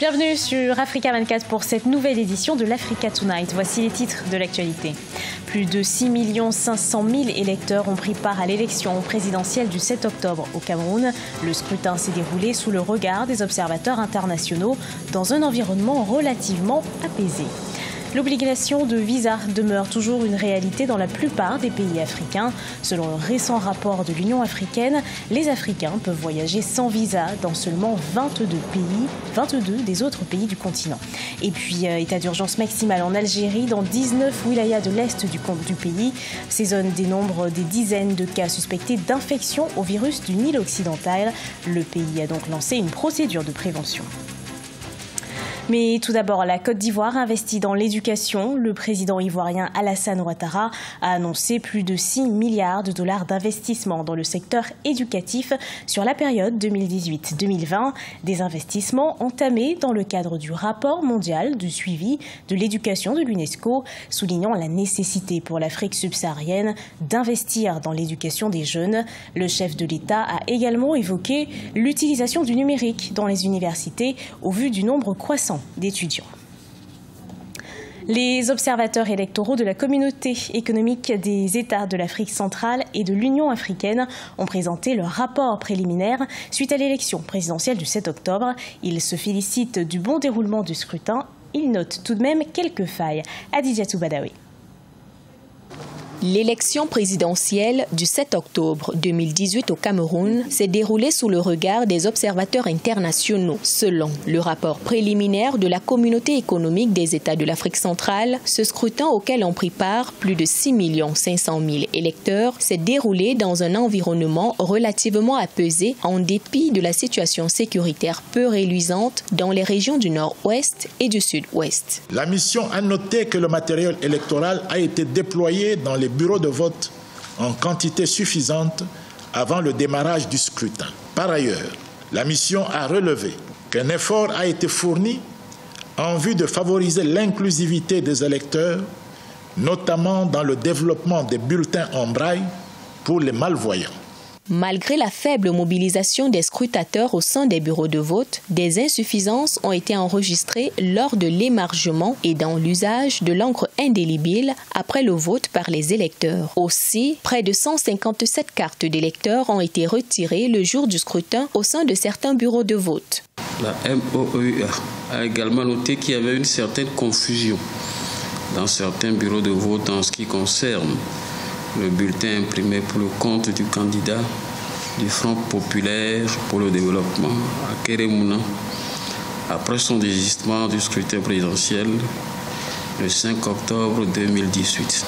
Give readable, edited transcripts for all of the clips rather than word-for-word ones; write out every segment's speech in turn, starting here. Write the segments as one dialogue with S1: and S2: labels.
S1: Bienvenue sur Africa 24 pour cette nouvelle édition de l'Africa Tonight. Voici les titres de l'actualité. Plus de 6 500 000 électeurs ont pris part à l'élection présidentielle du 7 octobre au Cameroun. Le scrutin s'est déroulé sous le regard des observateurs internationaux dans un environnement relativement apaisé. L'obligation de visa demeure toujours une réalité dans la plupart des pays africains. Selon un récent rapport de l'Union africaine, les Africains peuvent voyager sans visa dans seulement 22 des autres pays du continent. Et puis, état d'urgence maximal en Algérie, dans 19 wilayas de l'est du pays. Ces zones dénombrent des dizaines de cas suspectés d'infection au virus du Nil occidental. Le pays a donc lancé une procédure de prévention. Mais tout d'abord, la Côte d'Ivoire investit dans l'éducation. Le président ivoirien Alassane Ouattara a annoncé plus de 6 milliards de dollars d'investissement dans le secteur éducatif sur la période 2018-2020. Des investissements entamés dans le cadre du rapport mondial du suivi de l'éducation de l'UNESCO, soulignant la nécessité pour l'Afrique subsaharienne d'investir dans l'éducation des jeunes. Le chef de l'État a également évoqué l'utilisation du numérique dans les universités au vu du nombre croissant d'étudiants. Les observateurs électoraux de la communauté économique des États de l'Afrique centrale et de l'Union africaine ont présenté leur rapport préliminaire suite à l'élection présidentielle du 7 octobre. Ils se félicitent du bon déroulement du scrutin. Ils notent tout de même quelques failles. Adidiatou Badawi.
S2: L'élection présidentielle du 7 octobre 2018 au Cameroun s'est déroulée sous le regard des observateurs internationaux. Selon le rapport préliminaire de la communauté économique des États de l'Afrique centrale, ce scrutin auquel ont pris part plus de 6 500 000 électeurs s'est déroulé dans un environnement relativement apaisé en dépit de la situation sécuritaire peu reluisante dans les régions du nord-ouest et du sud-ouest.
S3: La mission a noté que le matériel électoral a été déployé dans les bureaux de vote en quantité suffisante avant le démarrage du scrutin. Par ailleurs, la mission a relevé qu'un effort a été fourni en vue de favoriser l'inclusivité des électeurs, notamment dans le développement des bulletins en braille pour les malvoyants.
S2: Malgré la faible mobilisation des scrutateurs au sein des bureaux de vote, des insuffisances ont été enregistrées lors de l'émargement et dans l'usage de l'encre indélébile après le vote par les électeurs. Aussi, près de 157 cartes d'électeurs ont été retirées le jour du scrutin au sein de certains bureaux de vote.
S4: La MOEA a également noté qu'il y avait une certaine confusion dans certains bureaux de vote en ce qui concerne le bulletin imprimé pour le compte du candidat du Front populaire pour le développement à Kérémouna après son désistement du scrutin présidentiel le 5 octobre 2018.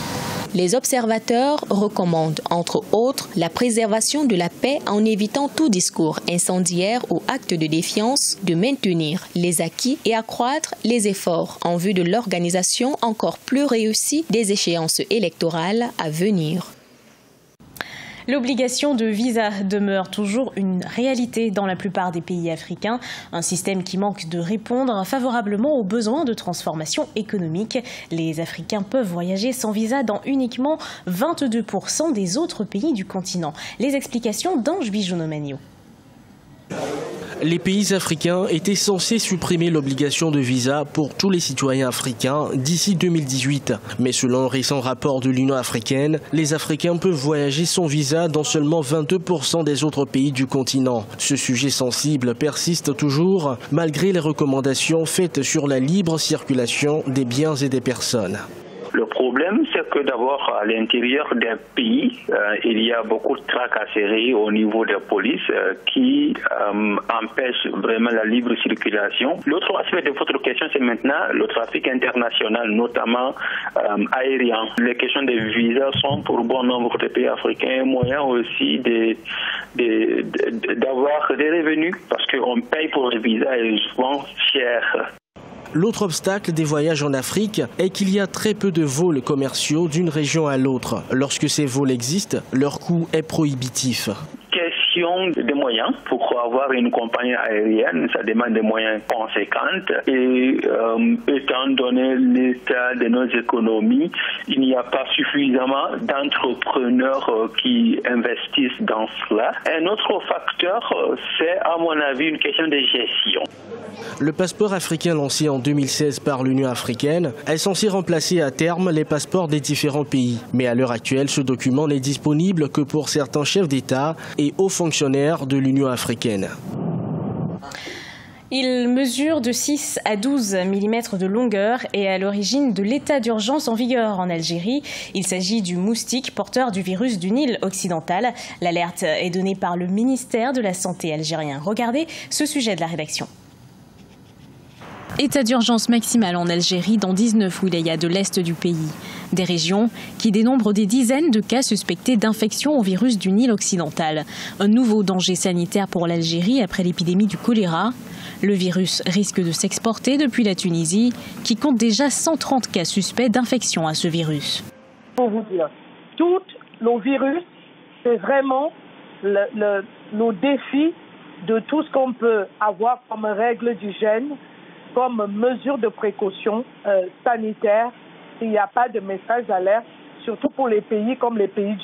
S2: Les observateurs recommandent, entre autres, la préservation de la paix en évitant tout discours incendiaire ou acte de défiance, de maintenir les acquis et accroître les efforts en vue de l'organisation encore plus réussie des échéances électorales à venir.
S1: L'obligation de visa demeure toujours une réalité dans la plupart des pays africains, un système qui manque de répondre favorablement aux besoins de transformation économique. Les Africains peuvent voyager sans visa dans uniquement 22% des autres pays du continent. Les explications d'Ange Bijounomagno.
S5: Les pays africains étaient censés supprimer l'obligation de visa pour tous les citoyens africains d'ici 2018. Mais selon un récent rapport de l'Union africaine, les Africains peuvent voyager sans visa dans seulement 22% des autres pays du continent. Ce sujet sensible persiste toujours malgré les recommandations faites sur la libre circulation des biens et des personnes.
S6: Le problème, c'est que d'abord, à l'intérieur des pays, il y a beaucoup de tracasseries au niveau des polices qui empêchent vraiment la libre circulation. L'autre aspect de votre question, c'est maintenant le trafic international, notamment aérien. Les questions des visas sont pour bon nombre de pays africains un moyen aussi d'avoir des revenus parce qu'on paye pour les visas et souvent cher.
S5: L'autre obstacle des voyages en Afrique est qu'il y a très peu de vols commerciaux d'une région à l'autre. Lorsque ces vols existent, leur coût est prohibitif.
S6: question des moyens. Pour avoir une compagnie aérienne, ça demande des moyens conséquents. Et étant donné l'état de nos économies, il n'y a pas suffisamment d'entrepreneurs qui investissent dans cela. Un autre facteur, c'est à mon avis une question de gestion.
S5: Le passeport africain lancé en 2016 par l'Union africaine est censé remplacer à terme les passeports des différents pays. Mais à l'heure actuelle, ce document n'est disponible que pour certains chefs d'État et hauts fonctionnaires de l'Union africaine.
S1: Il mesure de 6 à 12 mm de longueur et est à l'origine de l'état d'urgence en vigueur en Algérie. Il s'agit du moustique porteur du virus du Nil occidental. L'alerte est donnée par le ministère de la Santé algérien. Regardez ce sujet de la rédaction. État d'urgence maximal en Algérie dans 19 wilayas de l'est du pays. Des régions qui dénombrent des dizaines de cas suspectés d'infection au virus du Nil occidental. Un nouveau danger sanitaire pour l'Algérie après l'épidémie du choléra. Le virus risque de s'exporter depuis la Tunisie, qui compte déjà 130 cas suspects d'infection à ce virus.
S7: Pour vous dire, tous nos virus, c'est vraiment nos défis de tout ce qu'on peut avoir comme règle d'hygiène, comme mesure de précaution sanitaire. S'il n'y a pas de message d'alerte, surtout pour les pays comme les pays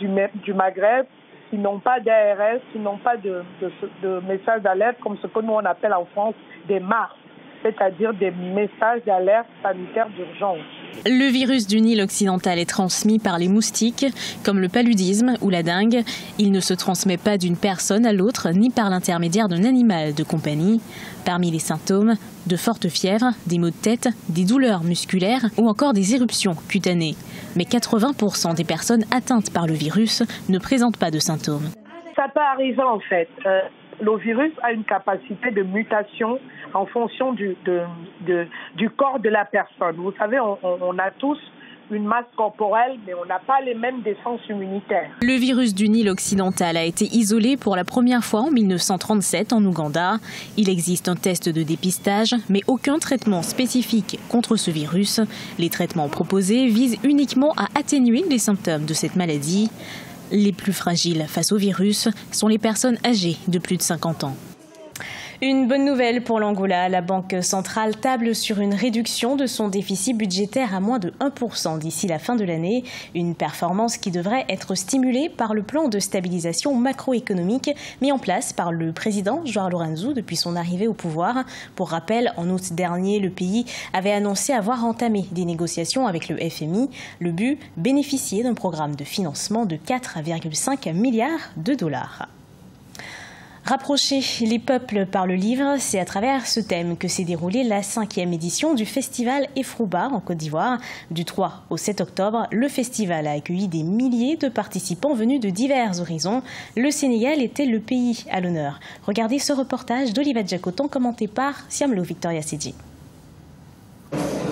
S7: du Maghreb, qui n'ont pas d'ARS, qui n'ont pas de message d'alerte, comme ce que nous on appelle en France des MAR, c'est-à-dire des messages d'alerte sanitaire d'urgence.
S1: Le virus du Nil occidental est transmis par les moustiques, comme le paludisme ou la dengue. Il ne se transmet pas d'une personne à l'autre, ni par l'intermédiaire d'un animal de compagnie. Parmi les symptômes, de fortes fièvres, des maux de tête, des douleurs musculaires ou encore des éruptions cutanées. Mais 80% des personnes atteintes par le virus ne présentent pas de symptômes.
S7: Ça peut arriver en fait. Le virus a une capacité de mutation en fonction du corps de la personne. Vous savez, on a tous une masse corporelle, mais on n'a pas les mêmes défenses immunitaires.
S1: Le virus du Nil occidental a été isolé pour la première fois en 1937 en Ouganda. Il existe un test de dépistage, mais aucun traitement spécifique contre ce virus. Les traitements proposés visent uniquement à atténuer les symptômes de cette maladie. Les plus fragiles face au virus sont les personnes âgées de plus de 50 ans. Une bonne nouvelle pour l'Angola. La Banque centrale table sur une réduction de son déficit budgétaire à moins de 1% d'ici la fin de l'année. Une performance qui devrait être stimulée par le plan de stabilisation macroéconomique mis en place par le président João Lourenço depuis son arrivée au pouvoir. Pour rappel, en août dernier, le pays avait annoncé avoir entamé des négociations avec le FMI. Le but, bénéficier d'un programme de financement de 4,5 milliards de dollars. Rapprocher les peuples par le livre, c'est à travers ce thème que s'est déroulée la 5e édition du festival Efrouba en Côte d'Ivoire. Du 3 au 7 octobre, le festival a accueilli des milliers de participants venus de divers horizons. Le Sénégal était le pays à l'honneur. Regardez ce reportage d'Oliva Djakoton commenté par Siamlo Victoria Sedji.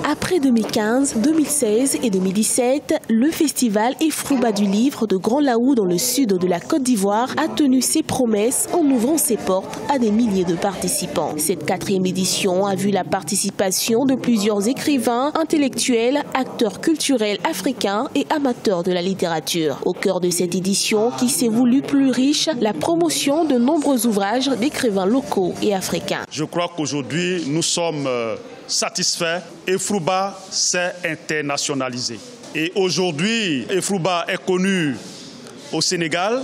S8: Après 2015, 2016 et 2017, le festival Efrouba du livre de Grand Laou dans le sud de la Côte d'Ivoire a tenu ses promesses en ouvrant ses portes à des milliers de participants. Cette 4e édition a vu la participation de plusieurs écrivains, intellectuels, acteurs culturels africains et amateurs de la littérature. Au cœur de cette édition, qui s'est voulue plus riche, la promotion de nombreux ouvrages d'écrivains locaux et africains.
S9: Je crois qu'aujourd'hui, nous sommes satisfaits. Efrouba s'est internationalisé. Et aujourd'hui, Efrouba est connu au Sénégal,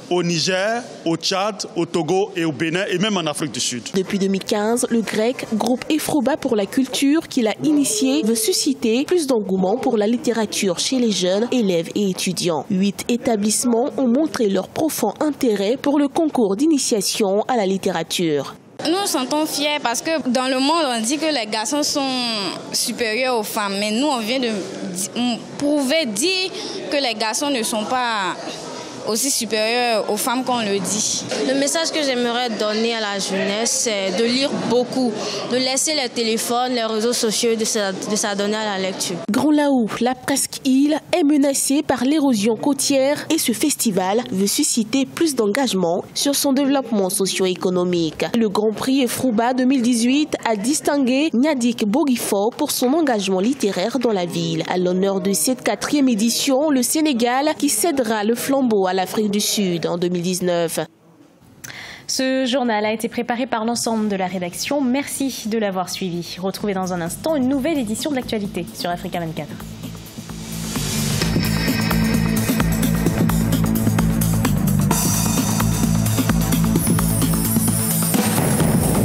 S9: au Niger, au Tchad, au Togo et au Bénin et même en Afrique du Sud.
S8: Depuis 2015, le GREC, groupe Efrouba pour la culture qu'il a initié, veut susciter plus d'engouement pour la littérature chez les jeunes, élèves et étudiants. 8 établissements ont montré leur profond intérêt pour le concours d'initiation à la littérature.
S10: Nous nous sentons fiers parce que dans le monde, on dit que les garçons sont supérieurs aux femmes. Mais nous, on vient de prouver, dire que les garçons ne sont pas aussi supérieurs aux femmes qu'on le dit.
S11: Le message que j'aimerais donner à la jeunesse, c'est de lire beaucoup, de laisser les téléphones, les réseaux sociaux, de s'adonner à la lecture.
S8: Grand Laou, la presqu'île, est menacée par l'érosion côtière et ce festival veut susciter plus d'engagement sur son développement socio-économique. Le Grand Prix Efrouba 2018 a distingué Nyadik Bogifo pour son engagement littéraire dans la ville. À l'honneur de cette 4e édition, le Sénégal qui cédera le flambeau à l'Afrique du Sud en 2019.
S1: Ce journal a été préparé par l'ensemble de la rédaction. Merci de l'avoir suivi. Retrouvez dans un instant une nouvelle édition de l'actualité sur Africa 24.